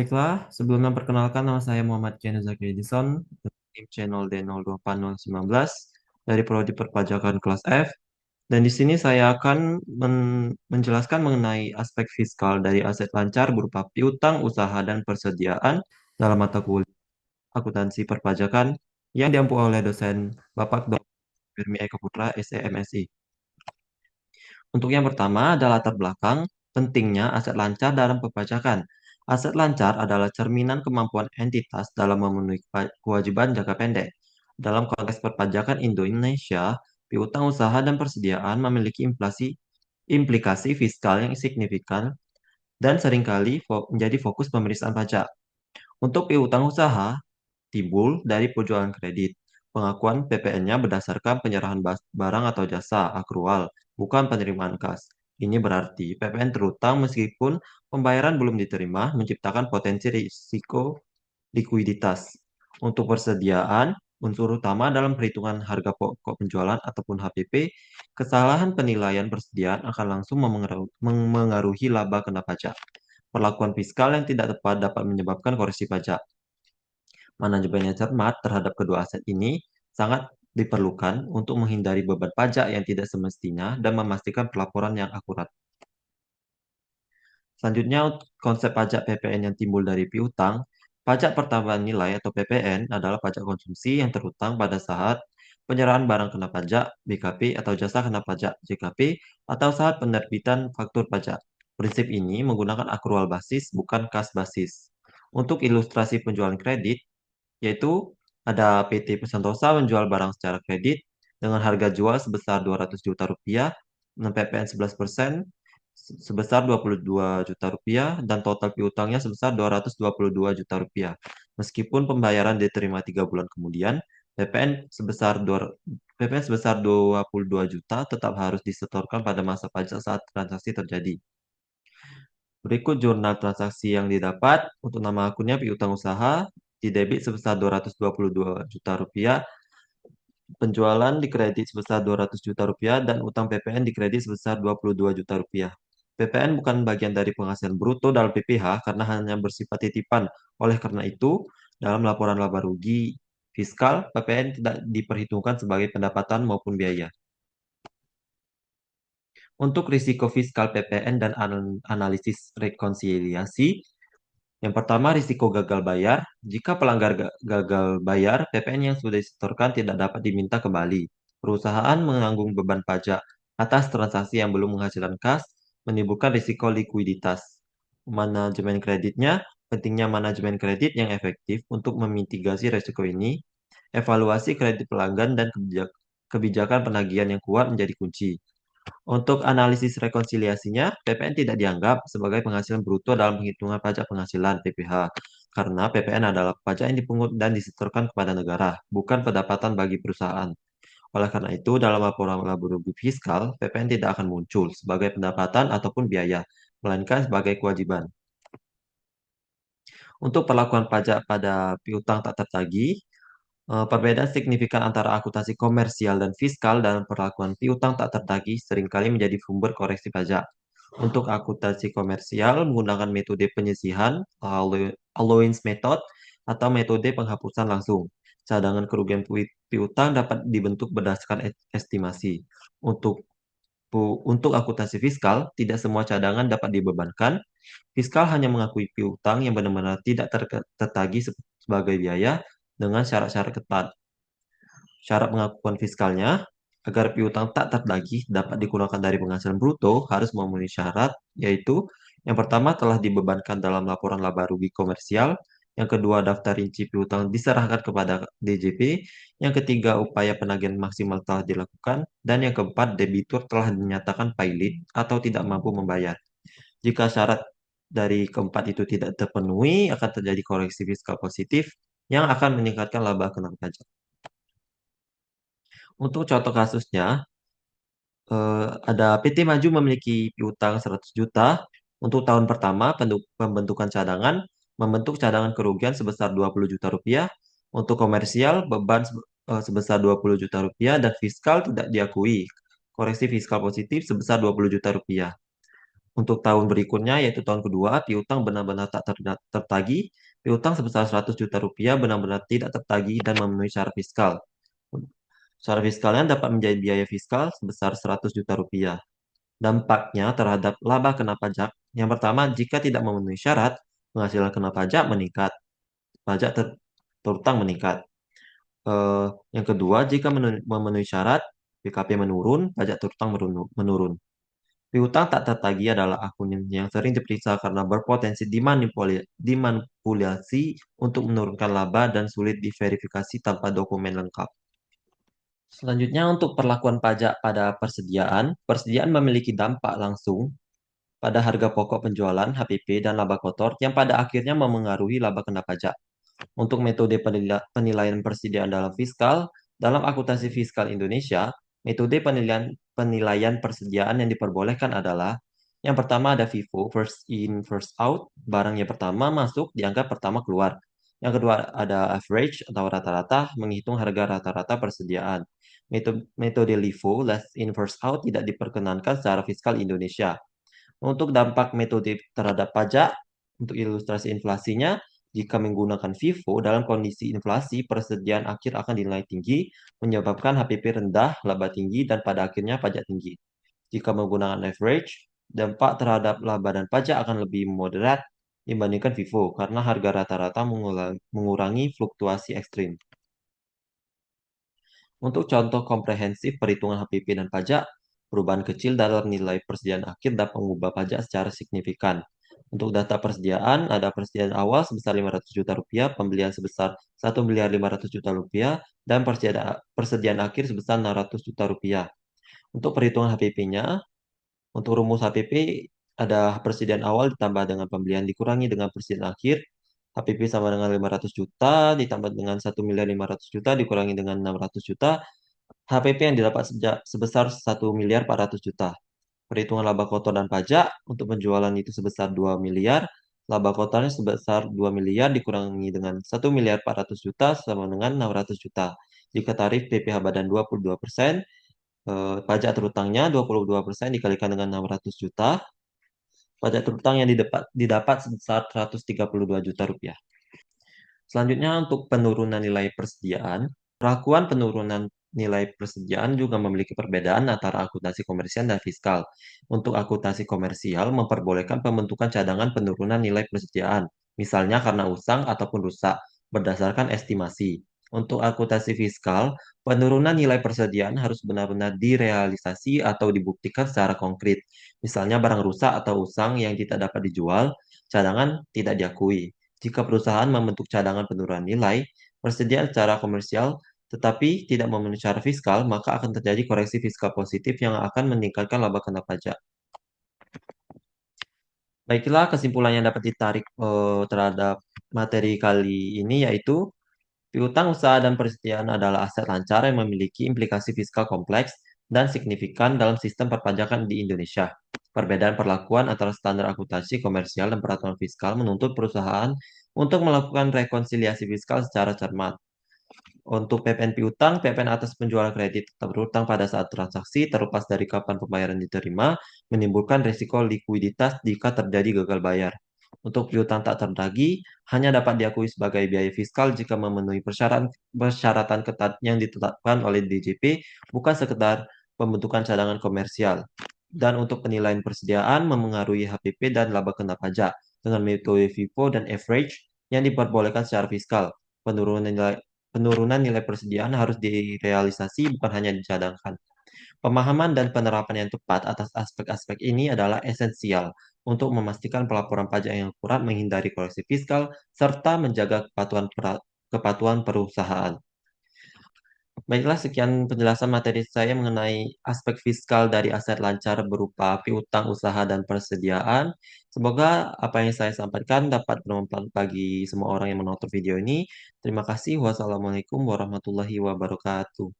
Baiklah, sebelum memperkenalkan nama saya Muhammad Kian Zaki Edison, tim channel D02 19 dari Prodi Perpajakan kelas F. Dan di sini saya akan menjelaskan mengenai aspek fiskal dari aset lancar berupa piutang, usaha, dan persediaan dalam mata kuliah akuntansi perpajakan yang diampu oleh dosen Bapak Dr. Firmi Eka Putra, SEMSI. Untuk yang pertama adalah latar belakang pentingnya aset lancar dalam perpajakan. Aset lancar adalah cerminan kemampuan entitas dalam memenuhi kewajiban jangka pendek. Dalam konteks perpajakan Indonesia, piutang usaha dan persediaan memiliki implikasi fiskal yang signifikan dan seringkali menjadi fokus pemeriksaan pajak. Untuk piutang usaha, timbul dari penjualan kredit. Pengakuan PPN-nya berdasarkan penyerahan barang atau jasa akrual, bukan penerimaan kas. Ini berarti PPN terutang meskipun pembayaran belum diterima, menciptakan potensi risiko likuiditas. Untuk persediaan, unsur utama dalam perhitungan harga pokok penjualan ataupun HPP, kesalahan penilaian persediaan akan langsung memengaruhi laba kena pajak. Perlakuan fiskal yang tidak tepat dapat menyebabkan koreksi pajak. Manajemen yang cermat terhadap kedua aset ini sangat diperlukan untuk menghindari beban pajak yang tidak semestinya dan memastikan pelaporan yang akurat. Selanjutnya, konsep pajak PPN yang timbul dari piutang. Pajak pertambahan nilai atau PPN adalah pajak konsumsi yang terutang pada saat penyerahan barang kena pajak BKP atau jasa kena pajak JKP atau saat penerbitan faktur pajak. Prinsip ini menggunakan akrual basis bukan kas basis. Untuk ilustrasi penjualan kredit, yaitu ada PT Pesantosa menjual barang secara kredit dengan harga jual sebesar 200 juta rupiah, dengan PPN 11%, sebesar 22 juta rupiah, dan total piutangnya sebesar 222 juta rupiah. Meskipun pembayaran diterima 3 bulan kemudian, PPN sebesar 22 juta tetap harus disetorkan pada masa pajak saat transaksi terjadi. Berikut jurnal transaksi yang didapat untuk nama akunnya piutang usaha, di debit sebesar 222 juta rupiah, penjualan dikredit sebesar 200 juta rupiah, dan utang PPN dikredit sebesar 22 juta rupiah. PPN bukan bagian dari penghasilan bruto dalam PPh karena hanya bersifat titipan. Oleh karena itu, dalam laporan laba rugi fiskal, PPN tidak diperhitungkan sebagai pendapatan maupun biaya. Untuk risiko fiskal PPN dan analisis rekonsiliasi, yang pertama, risiko gagal bayar. Jika pelanggar gagal bayar, PPN yang sudah disetorkan tidak dapat diminta kembali. Perusahaan menanggung beban pajak atas transaksi yang belum menghasilkan kas, menimbulkan risiko likuiditas. Manajemen kreditnya, pentingnya manajemen kredit yang efektif untuk memitigasi risiko ini. Evaluasi kredit pelanggan dan kebijakan penagihan yang kuat menjadi kunci. Untuk analisis rekonsiliasinya, PPN tidak dianggap sebagai penghasilan bruto dalam penghitungan pajak penghasilan (PPh), karena PPN adalah pajak yang dipungut dan disetorkan kepada negara, bukan pendapatan bagi perusahaan. Oleh karena itu, dalam laporan laba rugi fiskal, PPN tidak akan muncul sebagai pendapatan ataupun biaya, melainkan sebagai kewajiban. Untuk perlakuan pajak pada piutang tak tertagih, perbedaan signifikan antara akuntansi komersial dan fiskal dalam perlakuan piutang tak tertagih seringkali menjadi sumber koreksi pajak. Untuk akuntansi komersial menggunakan metode penyisihan, allowance method, atau metode penghapusan langsung. Cadangan kerugian piutang dapat dibentuk berdasarkan estimasi. Untuk akuntansi fiskal, tidak semua cadangan dapat dibebankan. Fiskal hanya mengakui piutang yang benar-benar tidak tertagih sebagai biaya dengan syarat-syarat ketat. Syarat pengakuan fiskalnya, agar piutang tak tertagih dapat digunakan dari penghasilan bruto, harus memenuhi syarat, yaitu yang pertama telah dibebankan dalam laporan laba rugi komersial, yang kedua daftar rinci piutang diserahkan kepada DJP, yang ketiga upaya penagihan maksimal telah dilakukan, dan yang keempat debitur telah dinyatakan pailit atau tidak mampu membayar. Jika syarat dari keempat itu tidak terpenuhi, akan terjadi koreksi fiskal positif yang akan meningkatkan laba kena pajak. Untuk contoh kasusnya, ada PT Maju memiliki piutang 100 juta. Untuk tahun pertama, pembentukan cadangan membentuk cadangan kerugian sebesar 20 juta rupiah. Untuk komersial, beban sebesar 20 juta rupiah dan fiskal tidak diakui. Koreksi fiskal positif sebesar 20 juta rupiah. Untuk tahun berikutnya, yaitu tahun kedua, piutang benar-benar tak tertagih. Piutang sebesar 100 juta rupiah benar-benar tidak tertagih dan memenuhi syarat fiskal. Syarat fiskalnya dapat menjadi biaya fiskal sebesar 100 juta rupiah. Dampaknya terhadap laba kena pajak. Yang pertama, jika tidak memenuhi syarat, penghasilan kena pajak meningkat. Pajak terutang meningkat. Eh, yang kedua, jika memenuhi syarat, PKP menurun, pajak terutang menurun. Piutang tak tertagih adalah akun yang sering diperiksa karena berpotensi dimanipulasi untuk menurunkan laba dan sulit diverifikasi tanpa dokumen lengkap. Selanjutnya, untuk perlakuan pajak pada persediaan, persediaan memiliki dampak langsung pada harga pokok penjualan HPP dan laba kotor yang pada akhirnya memengaruhi laba kena pajak. Untuk metode penilaian persediaan dalam fiskal, dalam akuntansi fiskal Indonesia, metode penilaian persediaan yang diperbolehkan adalah yang pertama ada FIFO, first in, first out. Barang yang pertama masuk dianggap pertama keluar. Yang kedua ada average atau rata-rata, menghitung harga rata-rata persediaan. Metode LIFO, last in, first out, tidak diperkenankan secara fiskal Indonesia. Untuk dampak metode terhadap pajak, untuk ilustrasi inflasinya, jika menggunakan FIFO dalam kondisi inflasi, persediaan akhir akan dinilai tinggi, menyebabkan HPP rendah, laba tinggi, dan pada akhirnya pajak tinggi. Jika menggunakan average, dampak terhadap laba dan pajak akan lebih moderat dibandingkan FIFO, karena harga rata-rata mengurangi fluktuasi ekstrim. Untuk contoh komprehensif perhitungan HPP dan pajak, perubahan kecil dalam nilai persediaan akhir dapat mengubah pajak secara signifikan. Untuk data persediaan, ada persediaan awal sebesar 500 juta rupiah, pembelian sebesar 1 miliar 500 juta rupiah, dan persediaan akhir sebesar 600 juta rupiah. Untuk perhitungan HPP-nya, untuk rumus HPP, ada persediaan awal ditambah dengan pembelian dikurangi dengan persediaan akhir. HPP sama dengan 500 juta ditambah dengan 1 miliar 500 juta dikurangi dengan 600 juta. HPP yang didapat sebesar 1 miliar 400 juta. Perhitungan laba kotor dan pajak untuk penjualan itu sebesar 2 miliar. Laba kotornya sebesar 2 miliar dikurangi dengan 1 miliar 400 juta sama dengan 600 juta. Jika tarif PPh badan 22%, pajak terutangnya 22% dikalikan dengan 600 juta. Pajak terutang yang didapat sebesar 132 juta rupiah. Selanjutnya untuk penurunan nilai persediaan, perlakuan penurunan nilai persediaan juga memiliki perbedaan antara akuntansi komersial dan fiskal. Untuk akuntansi komersial memperbolehkan pembentukan cadangan penurunan nilai persediaan, misalnya karena usang ataupun rusak, berdasarkan estimasi. Untuk akuntansi fiskal, penurunan nilai persediaan harus benar-benar direalisasi atau dibuktikan secara konkret. Misalnya barang rusak atau usang yang tidak dapat dijual, cadangan tidak diakui. Jika perusahaan membentuk cadangan penurunan nilai persediaan secara komersial tetapi tidak memenuhi syarat fiskal, maka akan terjadi koreksi fiskal positif yang akan meningkatkan laba kena pajak. Baiklah, kesimpulan yang dapat ditarik terhadap materi kali ini yaitu piutang usaha dan persediaan adalah aset lancar yang memiliki implikasi fiskal kompleks dan signifikan dalam sistem perpajakan di Indonesia. Perbedaan perlakuan antara standar akuntansi komersial dan peraturan fiskal menuntut perusahaan untuk melakukan rekonsiliasi fiskal secara cermat. Untuk PPN piutang, PPN atas penjualan kredit tetap berutang pada saat transaksi terlepas dari kapan pembayaran diterima, menimbulkan risiko likuiditas jika terjadi gagal bayar. Untuk piutang tak terdagih, hanya dapat diakui sebagai biaya fiskal jika memenuhi persyaratan ketat yang ditetapkan oleh DJP, bukan sekedar pembentukan cadangan komersial. Dan untuk penilaian persediaan memengaruhi HPP dan laba kena pajak dengan metode FIFO dan average yang diperbolehkan secara fiskal. Penurunan nilai persediaan harus direalisasi bukan hanya dicadangkan. Pemahaman dan penerapan yang tepat atas aspek-aspek ini adalah esensial untuk memastikan pelaporan pajak yang akurat, menghindari koreksi fiskal, serta menjaga kepatuhan perusahaan. Baiklah, sekian penjelasan materi saya mengenai aspek fiskal dari aset lancar berupa piutang usaha dan persediaan. Semoga apa yang saya sampaikan dapat bermanfaat bagi semua orang yang menonton video ini. Terima kasih. Wassalamualaikum warahmatullahi wabarakatuh.